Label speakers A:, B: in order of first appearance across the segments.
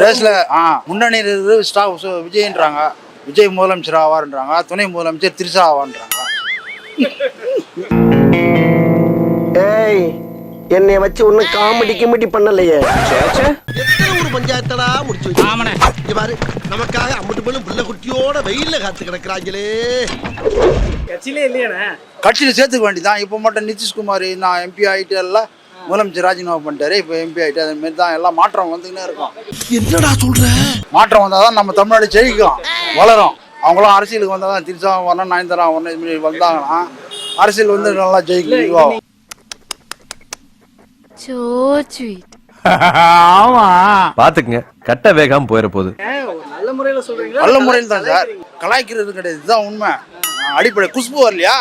A: ரேஸ்ல முன்னணி விஜய்ன்றாங்க. விஜய் முதலமைச்சர் ஆவார்ன்றாங்க, துணை முதலமைச்சர் திரிசா ஆவான்றாங்க.
B: ஏய், என்னை வச்சு ஒன்னும் காமெடி பண்ணலையே.
C: ஒரு பஞ்சாயத்தடா முடிச்சு பாரு, நமக்காக அம்பட்டு போலும் புள்ள குட்டியோட வெயில்ல காத்து கிடக்குறாங்களே.
D: கட்சியிலே இல்லையானே?
A: கட்சியில சேர்த்துக்க வேண்டியதான். இப்போ மட்டும் நிதிஷ்குமார் நான் எம்பி ஆகிட்டு எல்லாம் முதலமைச்சர் ராஜினாமா பண்ணிட்டாரு, இப்போ எம்பி ஆகிட்டு. அது மாதிரி தான் எல்லாம் மாற்றம் வந்துக்கினே இருக்கும்.
C: என்னடா சொல்ற?
A: மாற்றம் வந்தாதான் நம்ம தமிழ்நாடு ஜெயிக்கும், வளரும். அவங்களும் அரசியலுக்கு வந்தால் தான் திரிசா வரணும், நயன்தாரா வரணும். இது மாதிரி வந்தாங்கன்னா அரசியல் வந்து நல்லா ஜெயிக்கும்.
E: ஆமா பாத்துக்குங்க, கட்ட வேகாம போயிட போகுது.
D: நல்ல முறையில சொல்றீங்களா?
A: நல்ல முறையில் தான் சார், கலாய்க்கிறது கிடையாது, இதுதான் உண்மை. அடிப்படை குஷ்பு வரலையா,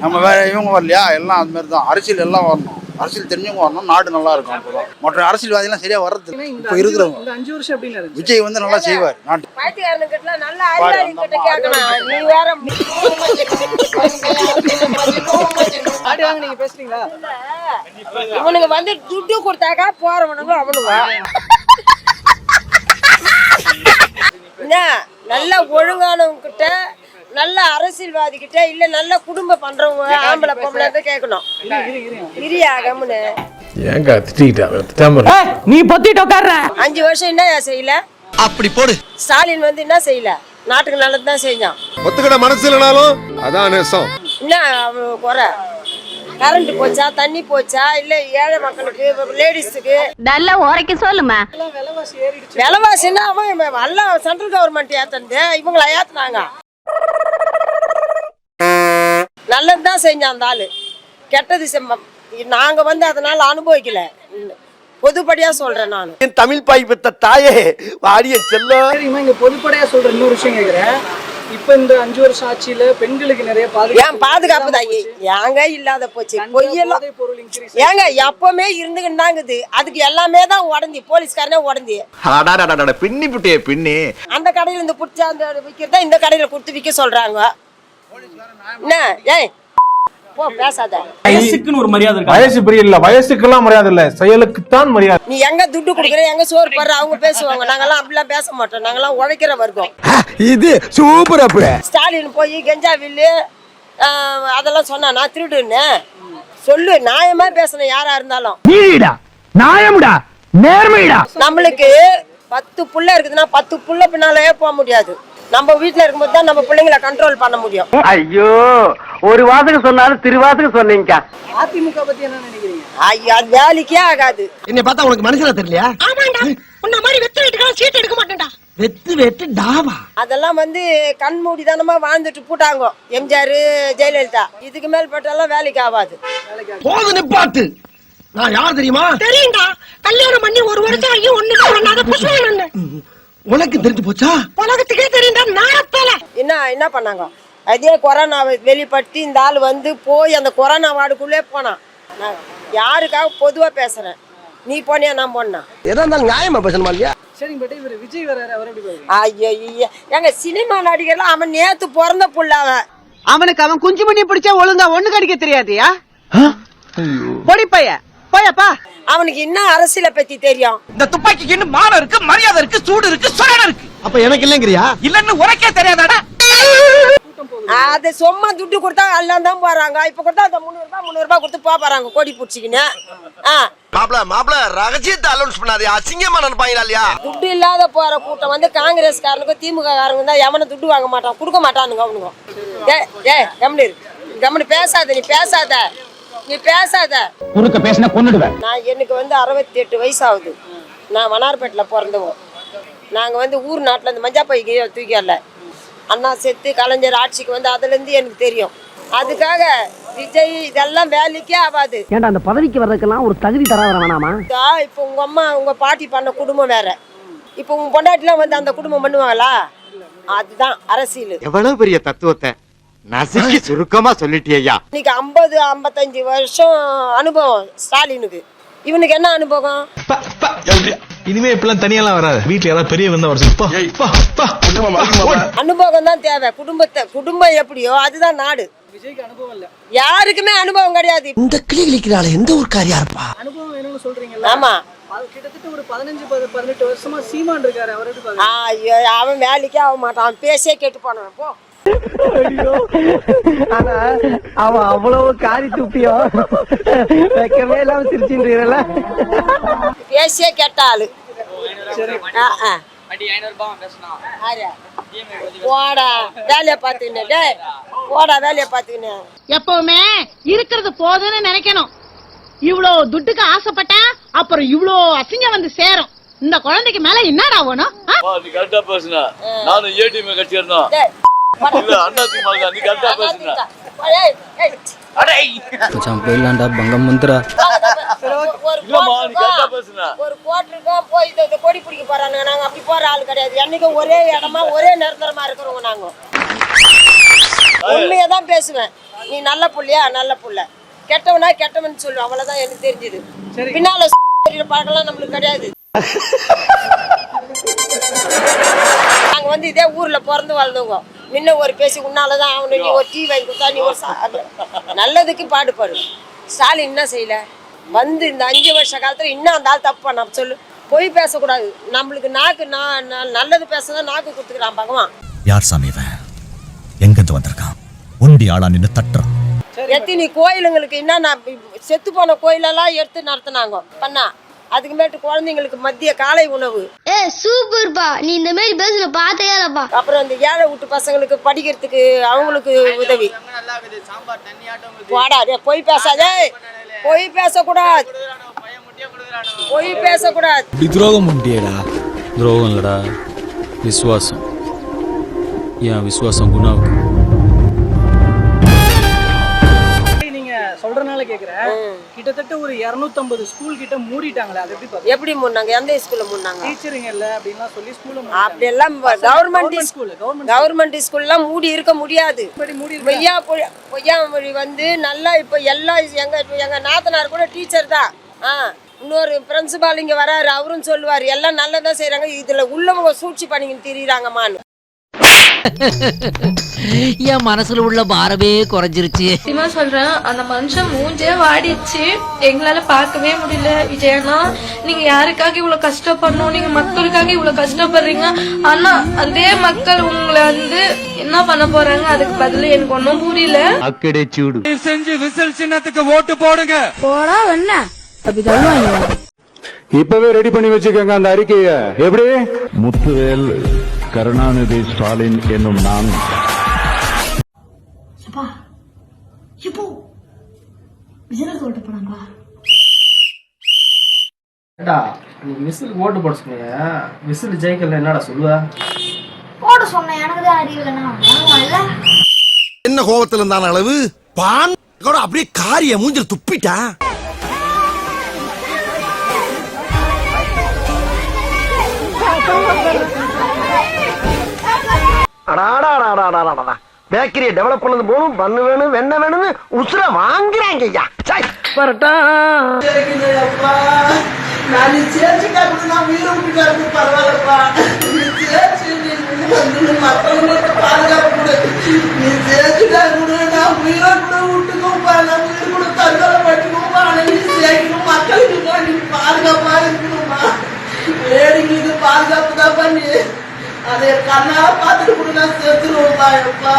A: நம்ம வேற இவங்க வரலையா, எல்லாம் அது மாதிரி தான். அரசியல் எல்லாம் வரணும், அரசியல் தெரிஞ்சவங்க வரணும், நாடு நல்லா இருக்கும். அப்பதான் மற்ற அரசியல்வாதிகள்லாம் சரியா வர்றது. இப்போ இருக்கிறவங்க
D: இந்த 5 வருஷம் எப்படி இருந்துச்சு?
A: விஜய் வந்து நல்லா செய்வார் நாட்டு.
D: நீங்க பேசுறீங்களா?
F: இவனுங்க வந்து துட்டு கொடுத்தாக்கா போறவனுங்க அவனுங்க நல்ல ஒழுங்கானவங்க கிட்ட, நல்ல அரசியல்வாதி கிட்ட, இல்ல நல்ல குடும்பம் பண்றவங்க ஆம்பளை பொம்பளை கேட்கணும். இரியாகம்னு
E: நீ பொத்திட்டு உட்கார்ற.
F: 5 வருஷம் என்ன செய்யல?
C: அப்படி போடு.
F: ஸ்டாலின் வந்து என்ன செய்யல? நாட்டுக்கு நல்லதுதான் செஞ்சான்.
C: ஒத்துக்கிட மனசு இல்லனாலும் அதான் நேசம்.
F: என்ன குறை? கரண்ட் போச்சா, தண்ணி போச்சா, இல்ல ஏழை மக்களுக்கு, லேடிஸுக்கு
G: நல்லா உரைக்க சொல்லுமா.
F: விலைவாசின்னா அவன் எல்லாம் சென்ட்ரல் கவர்மெண்ட் ஏத்தந்து இவங்கள ஏத்துனாங்க. நல்லதுதான் செஞ்சான் அந்த ஆளு. கெட்டது நாங்க வந்து அதனால அனுபவிக்கல, பொதுப்படியா சொல்றேன் நான்.
B: என் தமிழ் பாய் பெத்த தாயே வாரிய செல்ல.
D: இங்க பொதுப்படையா சொல்ற இன்னொரு விஷயம் கேக்குறேன். இப்ப இந்த 5 வருஷம் ஆட்சியில பெண்களுக்கு நிறைய
F: பாதுகாப்பு தான் ஏங்க இல்லாத போச்சு. பொய்யெல்லாம் ஏங்க எப்பவுமே இருந்துகிட்டாங்குது. அதுக்கு எல்லாமே தான் உடஞ்சி, போலீஸ்காரனே உடஞ்சி
E: பின்னி புட்டிய பின்னி
F: அந்த கடையில இருந்து புடிச்சா அந்த விக்கிறதா இந்த கடையில கொடுத்து விற்க சொல்றாங்க. என்ன ஏய் போ பேசாத.
D: வயசுக்குன்னு ஒரு மரியாதை இருக்கு.
H: வயசு பெரிய இல்ல, வயசுக்கெல்லாம் மரியாதை இல்ல, செயலுக்கு தான் மரியாதை.
F: நீ எங்க துட்டு குடுக்குற, எங்க சோறு போடுற, அவங்க பேசுவாங்க. நாங்கெல்லாம் அப்படிலாம் பேச மாட்டோம். நாங்கெல்லாம் உழைக்கிற வர்க்கம்.
B: இது சூப்பர். அப்ப
F: ஸ்டாலின் போய் கெஞ்சா வில்லு அதெல்லாம் சொன்னா நான் திருடுன்னு சொல்லு. நியாயமா பேசணும் யாரா இருந்தாலும்.
E: நியாயம்டா, நேர்மைடா.
F: நம்மளுக்கு 10 புள்ள இருக்குதுன்னா 10 புள்ள பின்னாலே போக முடியாது. நம்ம வீட்டுல இருக்கும்போது தான் நம்ம பிள்ளைங்களை கண்ட்ரோல் பண்ண முடியும்.
B: ஐயோ, ஒரு வாசகம் சொன்னாலும் திருவாசகம் சொன்னீங்க.
D: அதிமுக பத்தி என்ன நினைக்கிறீங்க?
F: ஐயா, அது வேலைக்கே ஆகாது.
C: என்னை பார்த்தா உனக்கு மனுஷனா தெரியலையா?
F: ஆமாண்டா, உன்ன மாதிரி வெத்து வெட்டுக்கலாம் சீட் எடுக்க மாட்டேன்டா.
C: வெத்து டாவா.
F: அதெல்லாம் வந்து கண்மூடிதனமா வாழ்ந்துட்டு போட்டாங்க எம்ஜிஆர், ஜெயலலிதா. இதுக்கு மேல் பட்டெல்லாம் வேலைக்கு ஆகாது.
C: போது நிப்பாட்டு. நான் யார் தெரியுமா?
F: தெரியும்டா. கல்யாணம் பண்ணி 1 வருஷம் ஆகி ஒண்ணுதான் பண்ணாத புஷ்பன்.
C: உனக்கு தெரிஞ்சு போச்சா?
F: உலகத்துக்கே தெரியும்டா. நாரப்பேல என்ன பண்ணாங்க? அதே கொரோனாவை வெளிப்படுத்தி இந்த ஆள் வந்து போய் அந்த கொரோனா வார்டுக்குள்ளே போனான். நான் யாருக்காக பொதுவா பேசுறேன். நீ போனியா நான் போனா?
B: எதா இருந்தாலும் நியாயமா பேசணுமா இல்லையா?
D: சரி, பட் இவர் விஜய் வராரு, அவர் எப்படி பாருங்க?
F: ஐயா, எங்க சினிமா நடிகர்லாம் அவன் நேத்து பிறந்த புள்ள.
I: அவனுக்கு அவன் குஞ்சு மணி பிடிச்சா ஒழுங்கா ஒண்ணு கடிக்க தெரியாதியா? பொடி பைய போயப்பா.
F: அவனுக்கு என்ன அரசியலை பத்தி தெரியும்?
E: இந்த துப்பாக்கிக்கு இன்னும் மானம் இருக்கு, மரியாதை இருக்கு, சூடு இருக்கு, சுரணம் இருக்கு.
C: அப்ப எனக்கு இல்லங்கிறியா?
E: இல்லன்னு உனக்கே தெரியாதாடா?
F: அது சும்மா துட்டு கொடுத்தா எல்லாம் தான் போறாங்க. இப்ப கொடுத்தா அந்த 300 ரூபாய் கொடுத்து போறாங்க கொடி பிடிச்சிக்கின்னு.
C: மாப்ள ரகசியத்தை அலௌன்ஸ் பண்ணாதே, அசிங்கமா நினைப்பாங்களா இல்லையா?
F: துட்டு இல்லாத போற கூட்டம் வந்து காங்கிரஸ்காரனுக்கும் திமுக காரங்க தான். எவனை துட்டு வாங்க மாட்டான், கொடுக்க மாட்டானுங்க அவனுங்க. கம்னு பேசாத, நீ பேசாத.
E: குறுக்க பேசினா கொன்னுடுவேன்.
F: எனக்கு வந்து 68 வயசு ஆகுது. நான் வண்ணார்பேட்டில் பிறந்தவோம். நாங்க வந்து ஊர் நாட்டுல இருந்து மஞ்சா பை தூக்கிடல. அண்ணா செத்து கலைஞர் ஆட்சிக்கு வந்து அதுல இருந்து எனக்கு தெரியும். அதுக்காக விஜய் இதெல்லாம் வேலைக்கே ஆகாது.
I: ஏன்டா அந்த பதவிக்கு வர்றதுக்கெல்லாம் ஒரு தகுதி தராத வேணாமா?
F: இப்ப உங்க அம்மா உங்க பாட்டி பண்ண குடும்பம் வேற. இப்ப உங்க பொண்டாட்டிலாம் வந்து அந்த குடும்பம் பண்ணுவாங்களா? அதுதான் அரசியல்.
J: எவ்வளவு பெரிய தத்துவத்தை நசுக்கி சுருக்கமா சொல்லிட்டியா.
F: இன்னைக்கு 50-55 வருஷம் அனுபவம் ஸ்டாலினுக்கு. இவனுக்கு என்ன அனுபவம்?
H: இனிமே இப்பெல்லாம் தனியெல்லாம் வராது, வீட்டுல யாராவது பெரிய வந்தா
F: அனுபவம் தான் தேவை. குடும்பம் எப்படியோ அதுதான் நாடு.
D: விஜய்க்கு அனுபவம் இல்ல.
F: யாருக்குமே அனுபவம் கிடையாது.
C: இந்த கிளி கிளிக்கிறாள் எந்த ஒரு காரியா இருப்பா?
D: அனுபவம் வேணும்னு சொல்றீங்கல்ல?
F: ஆமா.
D: அது கிட்டத்தட்ட ஒரு 15-18 வருஷமா சீமான் இருக்காரு. அவர் எப்படி பாக்குறீங்க?
F: ஐயோ, அவன் வேலைக்கே ஆக மாட்டான். அவன் பேசே கேட்டு போனவன். போ.
B: ஆனா அவன் அவ்வளவு காரி துப்பியோ வைக்கவே இல்லாம சிரிச்சுன்றீங்கல்ல.
F: பேசியே கேட்ட ஆளு. போடா வேலையை பார்த்துக்கினே, போடா வேலையை பார்த்துக்கினே.
I: எப்பவுமே இருக்கிறது போதும்னு நினைக்கணும். இவ்ளோ துட்டுக்கு ஆசைப்பட்டா அப்புறம் இவ்ளோ அசிங்கம் வந்து சேரும். இந்த குழந்தைக்கு மேல என்னடா வேணும்?
G: நீ கரெக்டா பேசுன. நானும் ஏடிஎம் கட்சி இருந்தோம். இல்ல அண்ணா திமுக நீ கரெக்டா பேசுன.
B: போயிடலாம்டா பங்கம் முந்திரா.
F: ஒரு கோட்டருக்கும் போய் இதை கொடி பிடிக்க போறானுங்க. நாங்க அப்படி போற ஆள் கிடையாது. என்னைக்கும் ஒரே இடமா ஒரே நிரந்தரமா இருக்கிறவங்க நாங்க. உண்மையதான் பேசுவேன். நீ நல்ல புள்ளையா? நல்ல புள்ள. கெட்டவனா கெட்டவன் சொல்லுவேன். அவ்வளவுதான் எனக்கு தெரிஞ்சது. பின்னால பழக்கலாம் நம்மளுக்கு கிடையாது. நாங்க வந்து இதே ஊர்ல பிறந்து வாழ்ந்தவங்க. முன்ன ஒரு பேசி உன்னாலதான் அவனு நீ ஒரு டீ வாங்கி கொடுத்தா நீ ஒரு நல்லதுக்கு பாடுபாடு. ஸ்டாலின் என்ன செய்யல வந்து இந்த 5 வருஷ காலத்துல இன்னும் அந்த ஆள் தப்பு பண்ண சொல்லு. பொய் பேசக்கூடாது. நம்மளுக்கு நாக்கு நல்லது பேசதான் நாக்கு கொடுத்துக்கிறான் பகவான்.
K: யார் சாமி இவன்? எங்கிருந்து வந்திருக்கான்? ஒண்டி ஆளா நின்னு தட்டுறான்.
F: எத்தனை கோயிலுங்களுக்கு என்ன செத்து போன கோயிலெல்லாம் எடுத்து நடத்தினாங்க பண்ணா. அதுக்கு மேட்டு குழந்தைங்களுக்கு மதிய காலை உணவு.
L: சூப்பர்பா, நீ இந்த மாதிரி பேசுற பார்த்தேப்பா.
F: அப்புறம் இந்த ஏழை வீட்டு பசங்களுக்கு படிக்கிறதுக்கு அவங்களுக்கு உதவி. வாடா பொய் பேசாதே. பொய் பேசக்கூடாது. பொய் பேசக்கூடாது.
H: துரோகம் பண்ணிட்டியடா. துரோகம் இல்லடா, விசுவாசம். ஏன் விசுவாசம் குணாவுக்கு
D: சொல்றனால கேக்குறேன். கிட்டத்தட்ட ஒரு 250 ஸ்கூல் கிட்ட மூடிட்டாங்களே, அது எப்படி பாத்தீங்க?
F: எப்படி மூடினாங்க? எந்த ஸ்கூல்ல மூடினாங்க?
D: டீச்சருங்க இல்ல அப்படினா சொல்லி ஸ்கூல்ல மூடினாங்க.
F: அப்படி எல்லாம் கவர்மெண்ட் ஸ்கூல்லாம் மூடி இருக்க முடியாது. பொய்யா மொழி வந்து நல்லா இப்ப எல்லாம் எங்க நாத்தனார் கூட டீச்சர் தான். இன்னொரு பிரின்சிபால் இங்க வராரு. அவரும் சொல்லுவாரு எல்லாம் நல்லதா செய்யறாங்க. இதுல உள்ளவங்க சூழ்ச்சி பண்ணிக்கிட்டு திரியிறாங்கம்மான்னு.
I: என் மனசுல உள்ள பாரமே குறைஞ்சிருச்சு.
L: சொல்றேன், அந்த மனுஷன் மூஞ்சே வாடிச்சு. எங்களால பார்க்கவே முடியல. விஜயனா, நீங்க யாருக்காக இவ்வளவு கஷ்டப்படணும்? நீங்க மக்களுக்காக இவ்வளவு கஷ்டப்படுறீங்க. ஆனா அதே மக்கள் உங்களை வந்து என்ன பண்ண போறாங்க? அதுக்கு பதில் எனக்கு ஒன்னும் புரியல.
H: அக்கடே சூடு
E: செஞ்சு விசில் சின்னத்துக்கு ஓட்டு போடுங்க.
L: போடா என்ன அப்படி சொல்லுவாங்க.
K: இப்பவே ரெடி பண்ணி வச்சுக்கோங்க அந்த அறிக்கையை. எப்படி? முத்துவேல் கருணாநிதி ஸ்டாலின் என்னும் நான்.
B: விசில் ஓட்டு போட சொன்னீங்க. விசில் ஜெயிக்கல என்னடா சொல்லுவ?
L: போட சொன்னேன், எனக்கு தான் அறியலன்னா.
C: என்ன கோபத்துல இருந்தான அளவு பான் கூட அப்படியே காரிய மூஞ்சில் துப்பிட்டா.
B: பேக்கரியை டெவலப் பண்ணது போதும் பண்ணு வேணும் வெண்ண வேணும்னு உசுர வாங்குறாங்க. ஐயா பரட்டா
C: பாதுகாப்பு தான் பண்ணி அதை கண்ணால பார்த்துட்டு கூட நான் சேர்த்துருவோம்ப்பா.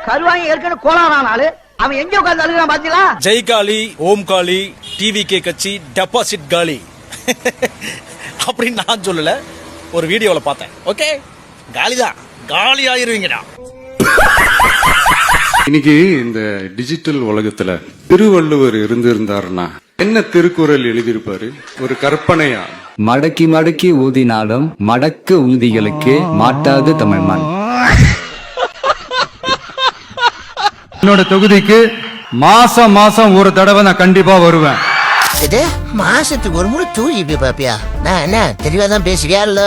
B: கருவாங்க ஏற்கனவே கோலானாலு அவன் எங்க உட்கார்ந்து அழுகிறான் பாத்தீங்களா?
H: ஜெய் காளி, ஓம் காளி, டிவிகே கட்சி, டெபாசிட் காலி அப்படின்னு நான் சொல்லல, ஒரு வீடியோல பார்த்தேன். ஓகே, காலிதான், காலி ஆயிருவீங்கடா.
K: இன்னைக்கு இந்த டிஜிட்டல் உலகத்துல திருவள்ளுவர் இருந்திருந்தாருன்னா என்ன திருக்குறள் எழுதியிருப்பாரு? ஒரு கற்பனையா?
B: மடக்கி மடக்கி ஊதினாலும் மடக்கு ஊதிகளுக்கு மாட்டாது தமிழ்மான்.
K: என்னோட தொகுதிக்கு மாசம் ஒரு தடவை நான் கண்டிப்பா வருவேன்.
B: இது மாசத்துக்கு ஒரு முறை 2GB பாப்பியா? நான் என்ன தெளிவாதான் பேசுறியா இல்ல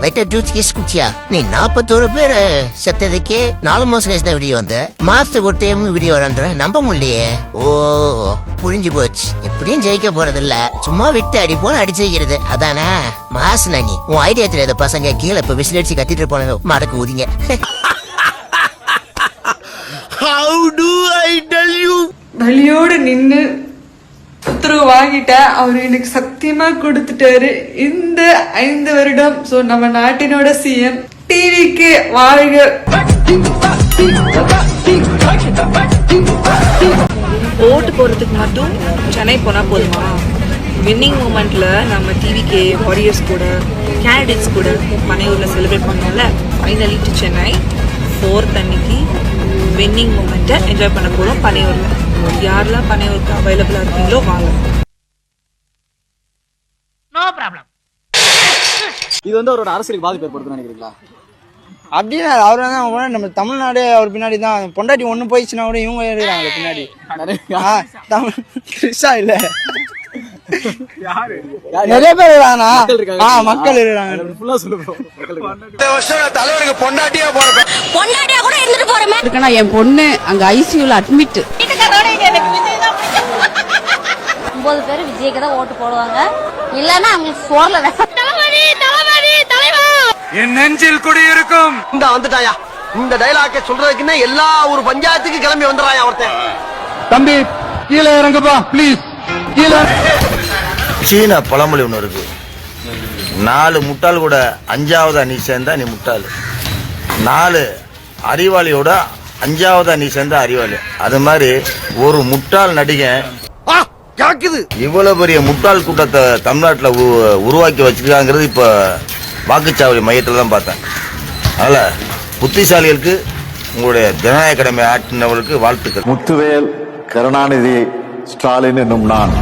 B: லைட்டா ஜூஸ் கேஸ் குடிச்சியா? நீ 41 பேர் செத்ததுக்கே 4 மாசம் கழிச்சு தான் வீடியோ வந்த. மாசத்துக்கு ஒரு டைம் வீடியோ வரன்ற நம்ப முடியலையே. ஓ புரிஞ்சு போச்சு. எப்படியும் ஜெயிக்க போறது இல்ல, சும்மா விட்டு அடி போல அடிச்சு வைக்கிறது அதானே? மாசனா நீ உன் ஐடியா தெரியாத பசங்க கீழே இப்ப விசில் அடிச்சு கத்திட்டு போன மடக்கு ஊதிங்க.
C: How do I tell you?
L: வலியோடு நின்று உத்தரவு வாங்கிட்ட. அவரு எனக்கு சத்தியமா கொடுத்துட்டாரு. இந்த 5 வருடம் சோ நம்ம நாட்டினோட சிஎம் டிவிக்கு வாழ்க.
M: ஓட்டு போறதுக்கு மட்டும் சென்னை போனா போதுமா? வின்னிங் மூமெண்ட்ல நம்ம டிவிக்கு வாரியர்ஸ் கூட கேண்டிடேட்ஸ் கூட பனையூர்ல செலிப்ரேட் பண்ணோம்ல. ஃபைனலி டு சென்னை 4th அன்னைக்கு வின்னிங் மூமெண்ட்டை என்ஜாய் பண்ண போறோம் பனையூர்ல. யாரெல்லாம் பனையூருக்கு அவைலபிளா இருக்கீங்களோ வாங்க.
E: No problem.
D: இது வந்து அவரோட அரசியலுக்கு பாதிப்பு ஏற்படுத்துன்னு நினைக்கிறீங்களா? அப்படின்னா அவர் வந்து நம்ம தமிழ்நாடு அவர் பின்னாடி தான். பொண்டாட்டி ஒண்ணு போயிடுச்சுன்னா கூட இவங்க இருக்கிறாங்க பின்னாடி. தமிழ் கிருஷ்ணா இல்ல நிறைய பேர் இருக்காங்க. மக்கள் இருக்காங்க.
E: பொண்டாட்டியா போறேன்,
I: பொண்டாட்டியா கூட இருந்துட்டு போறேன்.
M: இருக்கனா என் பொண்ணு அங்க ஐசியூல அட்மிட்.
I: 9 பேர் விஜய்க்கு தான் ஓட்டு போடுவாங்க. இல்லன்னா அவங்க சோர்ல
E: என் நெஞ்சில் குடியிருக்கும்.
C: இந்த வந்துட்டாயா? இந்த டைலாக்கை சொல்றதுக்குன்னா எல்லா ஒரு பஞ்சாயத்துக்கு கிளம்பி வந்துறாயா ஒருத்தன்.
A: தம்பி கீழே இறங்குப்பா ப்ளீஸ். கீழே.
B: சீன பழமொழி ஒண்ணு இருக்கு, 4 முட்டாள் கூட 5வது அணி சேர்ந்தா நீ முட்டாள், 4 அறிவாளியோட 5வது அணி சேர்ந்தா அறிவாளி. அது மாதிரி ஒரு முட்டாள் நடிகன் இவ்வளவு பெரிய முட்டாள் கூட்டத்தை தமிழ்நாட்டுல உருவாக்கி வச்சிருக்காங்கிறது இப்ப வாக்குச்சாவடி மையத்துல தான் பார்த்தேன். அதனால புத்திசாலிகளுக்கு உங்களுடைய ஜனநாயக கடமை ஆற்றினவர்களுக்கு வாழ்த்துக்கள்.
K: முத்துவேல், கருணாநிதி, ஸ்டாலின் என்னும் நான்.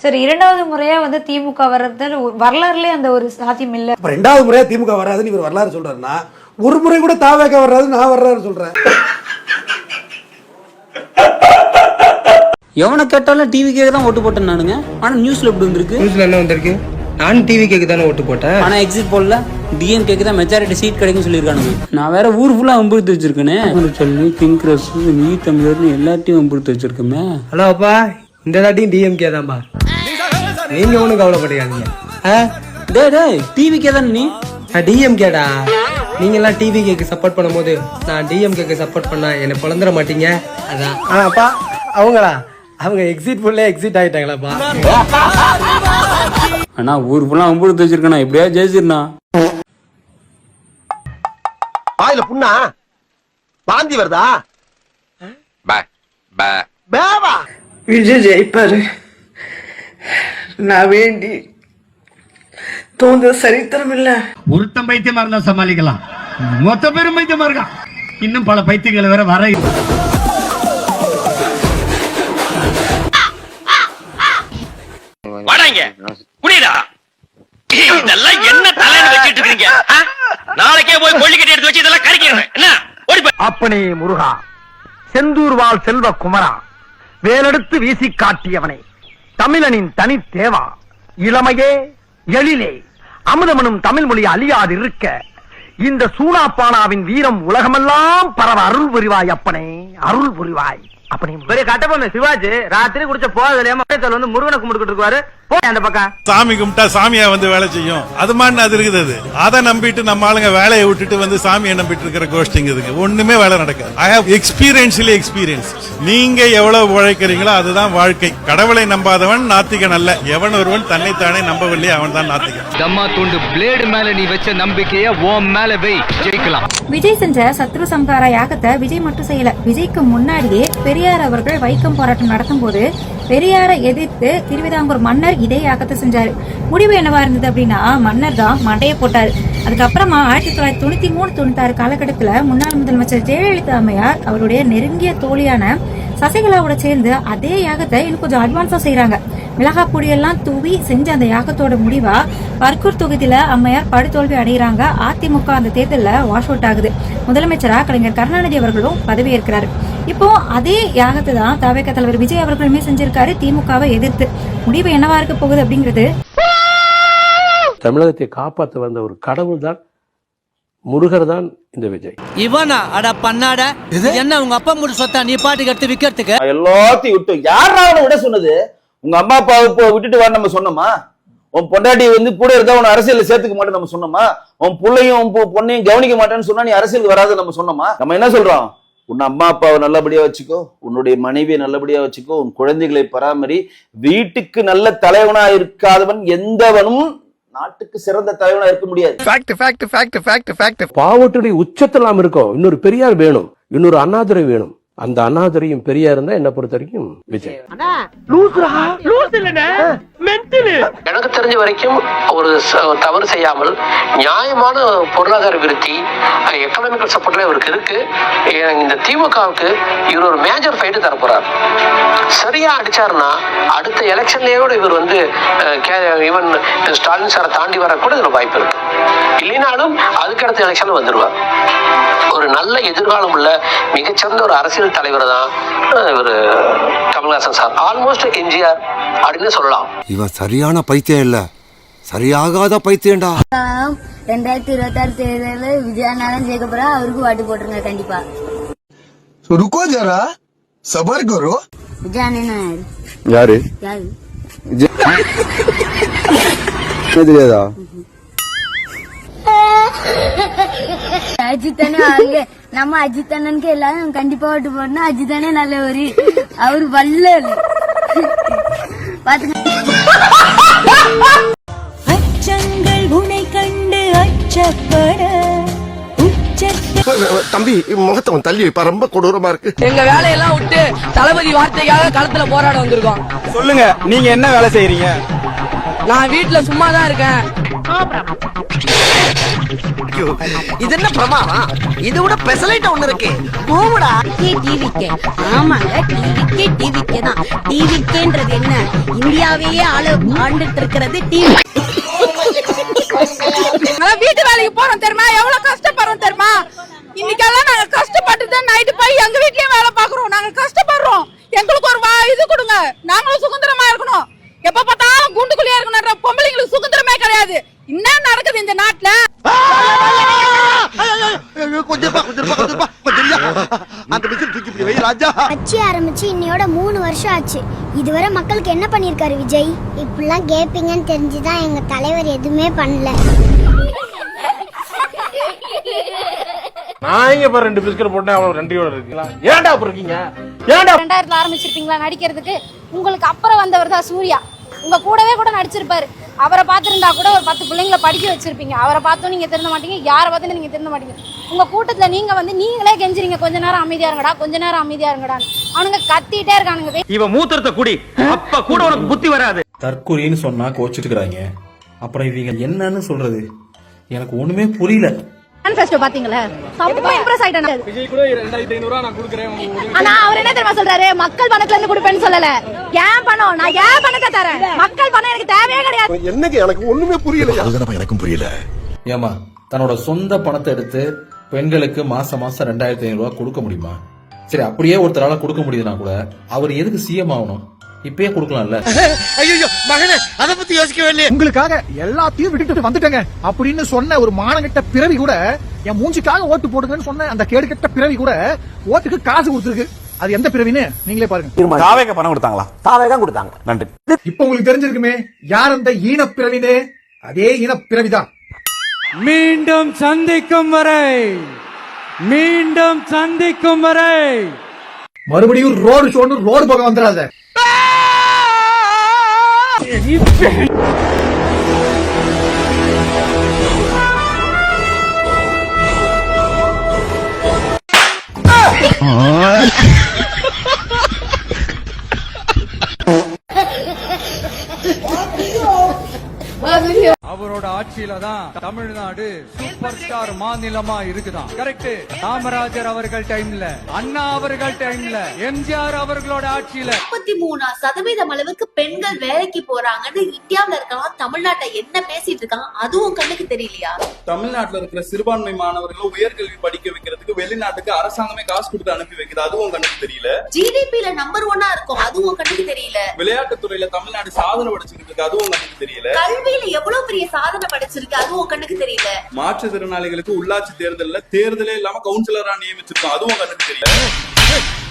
L: சரி, 2வது முறையா வந்து திமுக வர்றது வரலாறுலயே அந்த ஒரு சாத்தியம் இல்ல.
C: 2வது முறையா திமுக வராதுன்னு இவர் வரலாறு சொல்றாருன்னா, ஒரு முறை கூட தாவேக வர்றாது நான் வர்றாரு சொல்றேன்.
D: எவனை கேட்டாலும் டிவி கேக்கு தான் ஓட்டு போட்டேன் நானுங்க. ஆனா நியூஸ்ல எப்படி வந்திருக்கு? நியூஸ்ல என்ன வந்திருக்கு? நான் டிவி கேக்கு தானே ஓட்டு போட்டேன். ஆனா எக்ஸிட் போல்ல டிஎம் கேக்கு தான் மெஜாரிட்டி சீட் கிடைக்கும் சொல்லியிருக்கானுங்க. நான் வேற ஊர் ஃபுல்லா அம்புடுத்து வச்சிருக்கேனே. சொல்லி கிங்க்ரஸ் நீ தமிழர்னு எல்லாத்தையும் அம்புடுத்து வச்சிருக்கோமே. ஹலோ அப்பா, இந்த தாட்டியும் டிஎம்கே தான்பா. நீங்க ஒன்றும் கவலைப்படாதீங்க. டேய் டிவிக்கே தானே நீ? டிஎம்கேடா. நீங்க எல்லாம் டிவி கேக்கு சப்போர்ட் பண்ணும்போது நான் டிஎம்கேக்கு சப்போர்ட் பண்ணா என்ன பிளந்துட மாட்டீங்க. அதான். அப்பா அவங்களா? அவங்க எக்ஸிட் ஃபுல்ல எக்ஸிட் ஆயிட்டாங்களாப்பா. ஆனா ஊர் ஃபுல்லா அம்புடுத்து வச்சிருக்கேன். எப்படியா ஜெயிச்சிருந்தா
C: வாயில புண்ணா வாந்தி வருதா?
M: விஜய் ஜெயிப்பாரு. நான் வேண்டி தோன்ற சரித்திரம் இல்ல.
E: ஒருத்தன் பைத்தியமா இருந்தா சமாளிக்கலாம், மொத்த பேரும் பைத்தியமா இருக்கான். இன்னும் பல பைத்தியங்கள் வேற வர. வாடாங்க குடிடா. இதெல்லாம் என்ன தலையில வச்சிட்டு இருக்கீங்க? நாளைக்கே போய் கொள்ளிக்கட்டி எடுத்து வச்சு இதெல்லாம் கறிக்கிறேன். என்ன ஓடி போய்.
C: அப்பனே முருகா, செந்தூர் வாழ் செல்வ குமரா, வேலெடுத்து வீசி காட்டியவனே, தமிழனின் தனி தேவா, இளமையே எழிலே அமுதமனும் தமிழ் மொழி அழியாது இருக்க இந்த சூனாப்பானாவின் வீரம் உலகமெல்லாம் பரவ அருள் புரிவாய் அப்பனே, அருள் புரிவாய். அப்படி பெரிய கட்ட பொண்ணு சிவாஜி ராத்திரி குடிச்ச போதில் வந்து முருகனை கும்பிட்டு இருக்காரு. அந்த பக்கம்
K: சாமி கும்பிட்டா சாமியா வந்து வேலை செய்யும், அது மாதிரி அது இருக்குது. அதை நம்பிட்டு நம்ம ஆளுங்க வேலையை விட்டுட்டு வந்து சாமியை நம்பிட்டு இருக்கிற கோஷ்டிங்க இதுக்கு ஒண்ணுமே வேலை நடக்காது. I have experience. நீங்க எவ்வளவு உழைக்கிறீங்களோ அதுதான் வாழ்க்கை. கடவுளை நம்பாதவன் நாத்திகன் அல்ல. எவன் ஒருவன் தன்னைத்தானே நம்பவில்லை அவன் தான் நாத்திகன்.
E: தம்மா துண்டு பிளேடு மேல நீ வச்ச நம்பிக்கைய ஓம் மேல வை, ஜெயிக்கலாம்.
L: விஜய் செஞ்ச சத்ரு சம்ஹார யாகத்தை விஜய் மட்டும் செய்யல. விஜய்க்கு முன்னாடியே பெரியார் அவர்கள் வைக்கம் போராட்டம் நடத்தும் போது பெரியாரை எதிர்த்து திருவிதாங்கூர் மன்னர் இதே யாகத்தை செஞ்சாரு. முடிவு என்னவா இருந்தது அப்படின்னா, மன்னர் தான் மண்டையை போட்டாரு. அதுக்கப்புறமா 1993-96 காலகட்டத்துல முன்னாள் முதலமைச்சர் ஜெயலலிதா அம்மையார் அவருடைய நெருங்கிய தோழியான
N: சசிகலாவோட சேர்ந்து அதே யாகத்தை இன்னும் கொஞ்சம் அட்வான்ஸா செய்யறாங்க. மிளகா பொடியெல்லாம் தூவி செஞ்ச அந்த யாகத்தோட முடிவா பர்கூர் தொகுதியில அம்மையார் படுதோல்வி அடைகிறாங்க. அதிமுக அந்த தேர்தலில் வாஷ் அவுட் ஆகுது. முதலமைச்சரா கலைஞர் கருணாநிதி அவர்களும் பதவியேற்கிறாரு. இப்போ அதே யாகத்தை தான் தவேக தலைவர் விஜய் அவர்களுமே செஞ்சிருக்காரு திமுகவை எதிர்த்து. முடிவு என்னவா இருக்க போகுது அப்படிங்கிறது.
O: தமிழகத்தை காப்பாற்ற வந்த ஒரு கடவுள் தான், முருகர் தான் இந்த விஜய்.
P: இவனா அட பண்ணாட என்ன உங்க அப்பா மூடு சொத்தா நீ பாட்டுக்கு எடுத்து விக்கிறதுக்கு?
Q: எல்லாத்தையும் விட்டு யாரா விட சொன்னது? உங்க அம்மா அப்பாவை விட்டுட்டு வர நம்ம சொன்னோமா? உன் பொண்டாட்டி வந்து கூட இருந்தா உன் அரசியல் சேர்த்துக்க மாட்டேன் நம்ம சொன்னோமா? உன் பிள்ளையும் உன் பொண்ணையும் கவனிக்க மாட்டேன்னு சொன்னா நீ அரசியல் வராது நம்ம சொன்னோமா? நம்ம என்ன சொல்றோம்? உன் அம்மா அப்பாவை நல்லபடியா வச்சுக்கோ, உன்னுடைய மனைவியை நல்லபடியா வச்சுக்கோ, உன் குழந்தைகளை பராமரி. வீட்டுக்கு நல்ல தலைவனா இருக்காதவன் எந்தவனும் நாட்டுக்கு சிறந்த தலைவனா இருக்க முடியாது.
O: பாவத்துடைய உச்சத்தில் நாம் இருக்கோம். இன்னொரு பெரியார் வேணும், இன்னொரு அண்ணாதுரை வேணும். அந்த அண்ணாதுரையும் பெரியார் தான் என்ன பொறுத்த வரைக்கும் விஜய்.
R: எனக்கு தெரிஞ்ச வரைக்கும் ஒரு தவறு செய்யாமல் நியாயமான பொருளாதார விருத்தி, எக்கனாமிக்கல் சப்போர்ட்ல இவருக்கு இருக்கு. இந்த திமுகவுக்கு இவர் ஒரு மேஜர் ஃபைட்டு தரப்போறார். சரியா அடிச்சாருன்னா அடுத்த எலெக்ஷன்லயோட இவர் வந்து ஈவன் ஸ்டாலின் சாரை தாண்டி வர கூட இதுல வாய்ப்பு இருக்கு. இல்லைனாலும் அதுக்கு அடுத்த எலெக்ஷன்ல வந்துருவார். ஒரு நல்ல எதிர்காலம் உள்ள மிகச்சிறந்த ஒரு அரசியல் தலைவர் தான் இவர் கமல்ஹாசன் சார். ஆல்மோஸ்ட் எம்ஜிஆர் அப்படின்னு சொல்லலாம்.
S: இவன் சரியான பைத்தியம் இல்ல, சரியாகாத பைத்தியம்டா.
T: 2026 தேர்தலில் விஜயநாதன் ஜெயிக்க போறா. அவருக்கு வாட்டு போட்டுருங்க கண்டிப்பா.
S: ருக்கோ ஜரா சபர் கரோ.
T: விஜயநாதன்
S: யாரு? தெரியாதா?
T: அஜித் அண்ணன் நம்ம அஜித் அண்ணனுக்கு எல்லாரும் கண்டிப்பா ஓட்டு போடணும். அஜித் அண்ணன் நல்லவரு, அவரு வல்லல்.
U: அச்சங்கள் உன்னை கண்டு அச்சப்பட
S: தம்பி முகத்தவன் தள்ளி வைப்பா, ரொம்ப கொடூரமா இருக்கு.
P: எங்க வேலையெல்லாம் விட்டு தளபதி வார்த்தைக்காக களத்துல போராட வந்திருக்கோம்.
V: சொல்லுங்க, நீங்க என்ன வேலை செய்யறீங்க?
P: நான் வீட்டுல சும்மா தான் இருக்கேன்.
U: இது என்ன பிரமாதம்? இது விட பெசலைட் ஒண்ணு இருக்கு. கூவுடா டிவிக்கே. ஆமாங்க, டிவிக்கே தான். டிவிக்கேன்றது என்ன? இந்தியாவையே ஆண்டுட்டு இருக்கிறது டிவி.
L: வீட்டு வேலைக்கு போறோம் தெரியுமா? எவ்வளவு கஷ்டப்படுறோம் தெரியுமா? இன்னைக்கெல்லாம் நாங்க கஷ்டப்பட்டு தான் நைட்டு போய் எங்க வீட்லயே வேலை பாக்குறோம். நாங்க கஷ்டப்படுறோம். எங்களுக்கு ஒரு இது கொடுங்க, நாங்களும் சுதந்திரமா இருக்கணும். எப்ப பார்த்தாலும் குண்டுக்குள்ளே இருக்கணும். பொம்பளைங்களுக்கு சுதந்திரமே கிடையாது. என்ன நடக்குது இந்த நாட்டுல?
T: கட்சி ஆரம்பிச்சு இன்னையோட 3 வருஷம் ஆச்சு. இதுவரை மக்களுக்கு என்ன பண்ணிருக்காரு விஜய்? இப்படிலாம் கேப்பீங்கன்னு தெரிஞ்சுதான் எங்க தலைவர் எதுவுமே பண்ணல.
V: நான் இங்க பாரு 2 பிஸ்கட் போட்டேன், அவ்வளவு நன்றியோட இருக்கீங்களா? ஏன்டா அப்ப இருக்கீங்க? ஏன்டா
W: 2000 ஆரம்பிச்சிருப்பீங்களா நடிக்கிறதுக்கு? உங்களுக்கு அப்புறம் வந்தவர் தான் சூர்யா. உங்க கூடவே கூட நடிச்சிருப்பாரு. அவரை பார்த்துருந்தா கூட ஒரு 10 பிள்ளைங்களை படிக்க வச்சிருப்பீங்க. அவரை பார்த்தும் நீங்க திருந்த மாட்டீங்க, யாரை பார்த்தும் நீங்க திருந்த மாட்டீங்க. உங்க கூட்டத்துல நீங்க வந்து நீங்களே கெஞ்சிரீங்க, கொஞ்ச நேரம் அமைதியா இருங்கடா, கொஞ்ச நேரம் அமைதியா இருங்கடான்னு. அவனுங்க கத்திட்டே இருக்கானுங்க.
E: இவன் மூத்திரத்தை குடி, அப்ப கூட உனக்கு புத்தி வராது.
X: தற்கொலைன்னு சொன்னா கோச்சிட்டு இருக்காங்க. அப்புறம் இவங்க என்னன்னு சொல்றது எனக்கு ஒண்ணுமே புரியல.
W: மேனிஃபெஸ்டோ பாத்தீங்களா? ரொம்ப இம்ப்ரஸ் ஆயிட்டேன்.
V: விஜய் கூட 2500 நான் கொடுக்குறேன்.
W: ஆனா அவர் என்ன தெரியுமா சொல்றாரு? மக்கள் பணத்துல இருந்து கொடுப்பேன்னு சொல்லல. ஏன் பணம்? நான் ஏன் பணத்தை தரேன்? மக்கள் பணம் எனக்கு தேவையே கிடையாது.
S: என்னங்க எனக்கு ஒண்ணுமே புரியல. அதுதான் எனக்கும் புரியல.
X: ஏமா தன்னோட சொந்த பணத்தை எடுத்து பெண்களுக்கு மாசம் 2500 ரூபாய் கொடுக்க முடியுமா? சரி, அப்படியே ஒருத்தரால கொடுக்க முடியுதுன்னா கூட அவர் எதுக்கு சிஎம் ஆகணும்? இப்பயே கொடுக்கலாம்ல.
S: ஐயோ மகனே, அத பத்தி யோசிக்கவே இல்லையே.
C: உங்களுக்காக எல்லாத்தையும் விட்டுட்டு வந்துட்டேங்க அப்படின்னு சொன்ன ஒரு மானங்கெட்ட பிறவி கூட, என் மூஞ்சிக்காக ஓட்டு போடுங்கன்னு சொன்ன அந்த கேடுகெட்ட பிறவி கூட ஓட்டுக்கு காசு கொடுத்துருக்கு. அது எந்த பிறவின்னு நீங்களே பாருங்க.
V: தாவேக பணம் கொடுத்தாங்களா? தாவேக கொடுத்தாங்க. நன்றி.
C: இப்ப உங்களுக்கு தெரிஞ்சிருக்குமே யார் அந்த ஈன பிறவினே? அதே ஈன பிறவிதான்.
Y: மீண்டும் சந்திக்கும் வரை
C: மறுபடியும் ரோடு ஷோன்னு ரோடு பக்கம் வந்துடாத.
Y: அவரோட ஆட்சியில தான் தமிழ்நாடு சூப்பர் ஸ்டார் மாநிலமா இருக்குதான். கரெக்ட். காமராஜர் அவர்கள் டைம்ல, அண்ணா அவர்கள் டைம்ல, எம்ஜிஆர் அவர்களோட ஆட்சியில
U: 33% அளவுக்கு பெண்கள் வேலைக்கு போறாங்கன்னு இந்தியாவுல இருக்கலாம். தமிழ்நாட்டை என்ன பேசிட்டு இருக்காங்க அதுவும் கண்ணுக்கு தெரியலையா?
F: தமிழ்நாட்டுல இருக்கிற சிறுபான்மை மாணவர்களை உயர்கல்வி படிக்க வைக்கிறதுக்கு வெளிநாட்டுக்கு அரசாங்கமே காசு கொடுத்து அனுப்பி வைக்கிறது, அதுவும் கண்ணுக்கு தெரியல.
U: ஜிடிபில நம்பர் 1 இருக்கும், அதுவும் கண்ணுக்கு தெரியல.
F: விளையாட்டுத்துறையில தமிழ்நாடு சாதனை படைச்சிருக்கு, அதுவும் கண்ணுக்கு தெரியல.
U: கல்வியில எவ்வளவு பெரிய சாதனை படைச்சிருக்கு, அதுவும் கண்ணுக்கு தெரியல.
F: மாற்றுத்திறனாளிகளுக்கு உள்ளாட்சி தேர்தலே இல்லாம கவுன்சிலரா நியமிச்சிருக்கோம், அதுவும் கண்ணுக்கு தெரியல.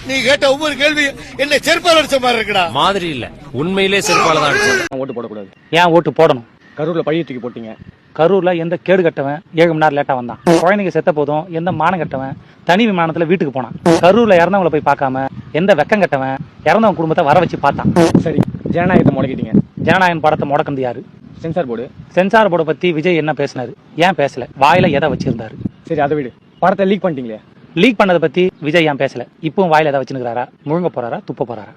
G: நீ கேட்ட ஒவ்வொரு கேள்வி என்ன செருப்பால் அடிச்ச மாதிரி இருக்குடா.
H: மாதிரி இல்ல, உண்மையிலே செருப்பால தான் அடிச்சேன்.
I: ஓட்டு போடக்கூடாது.
H: ஏன் ஓட்டு போடணும்?
I: கரூர்ல பழிய தூக்கி போட்டீங்க.
H: கரூர்ல எந்த கேடு கட்டவன் 7 மணி நேரம் லேட்டா வந்தான்? குழந்தைங்க செத்த போதும் எந்த மானம் கட்டவன் தனி விமானத்துல வீட்டுக்கு போனான்? கரூர்ல இறந்தவங்களை போய் பார்க்காம எந்த வெக்கம் கட்டவன் இறந்தவன் குடும்பத்தை வர வச்சு பார்த்தான்?
I: சரி, ஜனநாயகத்தை முடக்கிட்டீங்க.
H: ஜனநாயகன் படத்தை முடக்கந்து யாரு?
I: Censor board.
H: சென்சார் போர்டை பத்தி விஜய் என்ன பேசினாரு? ஏன் பேசல? வாயில எதை வச்சிருந்தாரு?
I: சரி, அதை விடு. படத்தை லீக் பண்ணிட்டீங்களே.
H: லீக் பண்ணதை பத்தி விஜய் ஏன் பேசல? இப்பவும் வாயில எதை வச்சுக்கிறாரா? முழுங்க போறாரா? துப்ப போறாரா?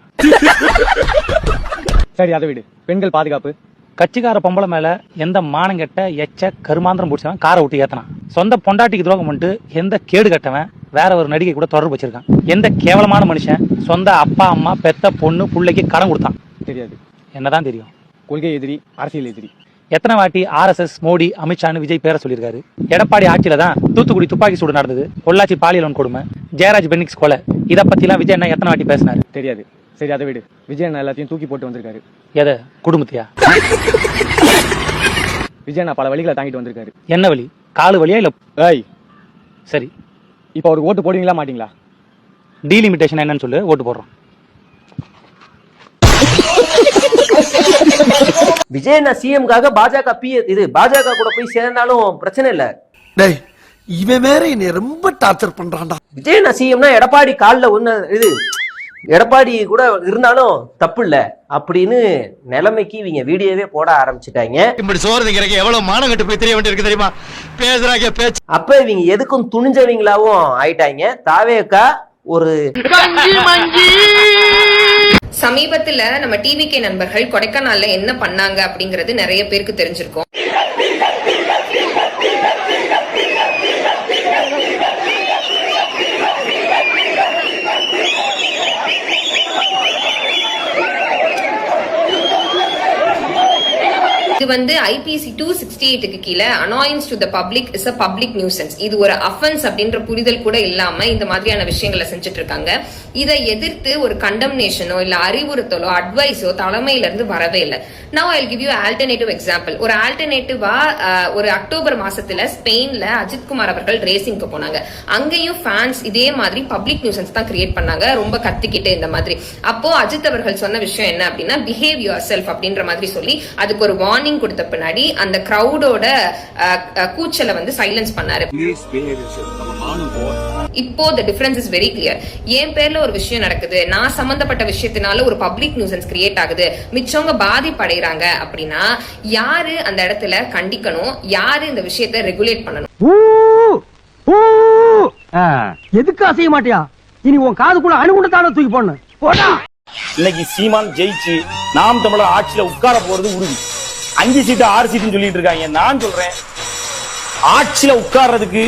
I: சரி, அதை விடு. பெண்கள் பாதுகாப்பு.
H: கட்சிக்கார பொம்பளை மேல எந்த மானங்கெட்ட எச்ச கருமாந்திரம் பிடிச்சவன் காரை விட்டு ஏத்தனான்? சொந்த பொண்டாட்டிக்கு துரோகம் பண்ணிட்டு எந்த கேடு கட்டவன் வேற ஒரு நடிகை கூட தொடர்பு வச்சிருக்கான்? எந்த கேவலமான மனுஷன் சொந்த அப்பா அம்மா பெத்த பொண்ணு பிள்ளைக்கு கடன் கொடுத்தான்?
I: தெரியாது.
H: என்னதான் தெரியும்?
I: கொள்கை எதிரி, அரசியல் எதிரி.
H: எத்தனை வாட்டி RSS, மோடி, அமித்ஷான்னு விஜய் பேரை சொல்லியிருக்காரு. எடப்பாடி ஆட்சியில தான் தூத்துக்குடி துப்பாக்கி சூடு நடந்தது, பொள்ளாச்சி பாலியல் கொடுமை, ஜெயராஜ் பென்னிக்ஸ் கொலை, இதை பத்தி எல்லாம் விஜய் என்ன எத்தனை வாட்டி பேசினாரு?
I: தெரியாது. சரி, அதை விடு. விஜய் எல்லாத்தையும் தூக்கி போட்டு வந்திருக்காரு.
H: எதை? குடும்பத்தையா?
I: விஜய் பல வழிகளை தாங்கிட்டு வந்திருக்காரு.
H: என்ன வழி? காலு வழியா இல்ல?
I: ஏய்,
H: சரி,
I: இப்ப அவருக்கு ஓட்டு போடுவீங்களா மாட்டீங்களா?
H: டீலிமிட்டேஷன் என்னன்னு சொல்லு, ஓட்டு போடுறோம்.
J: விஜய் சிஎம்காக பாஜக கூட போய் சேர்ந்தாலும் பிரச்சனை இல்ல.
C: டேய், இவன் வேற என்னை ரொம்ப டார்ச்சர் பண்றான்டா.
J: விஜய் சிஎம்னா எடப்பாடி கால்ல ஒண்ணு எடப்பாடி கூட இருந்தாலும் தப்பு இல்ல அப்படின்னு நிலைமைக்கு இவங்க வீடியோவே போட ஆரம்பிச்சுட்டாங்க.
G: இப்படி சோறுங்கிறக்கு எவ்வளவு மானம் கட்டு போய் தெரிய வேண்டியிருக்கு தெரியுமா? பேசுறாங்க பேச்சு.
J: அப்ப இவங்க எதுக்கும் துணிஞ்சவங்களாவும் ஆயிட்டாங்க. தாவேக்கா ஒரு
M: சமீபத்துல நம்ம டிவிகே நண்பர்கள் கொடைக்கானல்ல என்ன பண்ணாங்க அப்படிங்கறது நிறைய பேருக்கு தெரிஞ்சிருக்கும். இது வந்து IPC 268 கீழே annoyance to the public is a public nuisance. இது ஒரு அஃபென்ஸ் அப்படின்ற புரிதல் கூட இல்லாம இந்த மாதிரியான விஷயங்களை செஞ்சுட்டு இருக்காங்க. இதை எதிர்த்து ஒரு கண்டம்னேஷனோ இல்ல அறிவுறுத்தலோ அட்வைஸோ தலைமையில இருந்து வரவே இல்லை. Now I'll give you an alternative example. ஒரு ஆல்டர்னேட்டிவா ஒரு அக்டோபர் மாசத்துல ஸ்பெயின்ல அஜித் குமார் அவர்கள் ரேசிங்க்கு போனாங்க. அங்கேயும் ஃபேன்ஸ் இதே மாதிரி பப்ளிக் நியூசன்ஸ் தான் கிரியேட் பண்ணாங்க, ரொம்ப கத்திக்கிட்டு இந்த மாதிரி. அப்போ அஜித் அவர்கள் சொன்ன விஷயம் என்ன அப்படின்னா, பிஹேவ் யுவர் செல்ஃப் அப்படின்ற மாதிரி சொல்லி அதுக்கு ஒரு வார்னிங் கொடுத்த பின்னாடி அந்த கிரௌடோட கூச்சலை வந்து சைலன்ஸ் பண்ணாரு. இப்போ the difference is very clear. என் பேர்ல ஒரு விஷயம் நடக்குது, நான் சம்பந்தப்பட்ட விஷயத்தினால ஒரு பப்ளிக் நியூசன்ஸ் கிரியேட் ஆகுது, மிச்சவங்க பாதிப்படைறாங்க அப்படின்னா யாரு அந்த இடத்துல கண்டிக்கணும், யாரு இந்த விஷயத்தை ரெகுலேட் பண்ணணும்?
C: எதுக்கு அசைய மாட்டியா? இனி உன் காதுக்குள்ள அணுகுண்டத்தான தூக்கி போடணும். போடா.
Q: இன்னைக்கு சீமான் ஜெயிச்சு நாம் தமிழர் ஆட்சியில உட்கார போறது உறுதி. 5 சீட்டு 6 சீட்டுன்னு சொல்லிட்டு இருக்காங்க. நான் சொல்றேன், ஆட்சியில உட்கார்றதுக்கு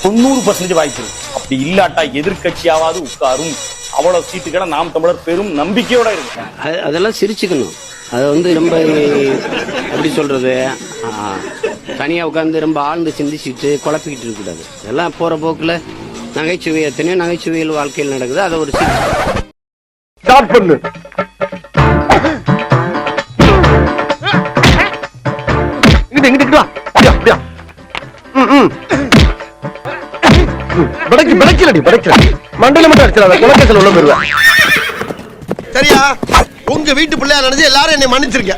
Q: 90% வாய்ப்பு இருக்கு. அப்படி இல்லாட்டா எதிர்கட்சியாவது உட்காரும். அவ்வளவு சீட்டுகளை நாம் தமிழர் பெரும் நம்பிக்கையோட இருக்கு.
Z: அதெல்லாம் சிரிச்சுக்கணும். அதை வந்து ரொம்ப எப்படி சொல்றது, தனியா உட்கார்ந்து ரொம்ப ஆழ்ந்து சிந்திச்சுட்டு குழப்பிக்கிட்டு இருக்க கூடாது. இதெல்லாம் போற போக்குல நகைச்சுவை, எத்தனையோ நகைச்சுவைகள் வாழ்க்கையில் நடக்குது. அதை ஒரு
C: ஸ்டார்ட் பண்ணு. இங்கிட்டு வா. அப்படியா? மண்டல மட்டும் அடிச்சிடாத, குலக்கேசல் உள்ள போயிருவேன். சரியா? உங்க வீட்டு பிள்ளையா நினைச்சு எல்லாரும் என்னை மன்னிச்சிருக்க.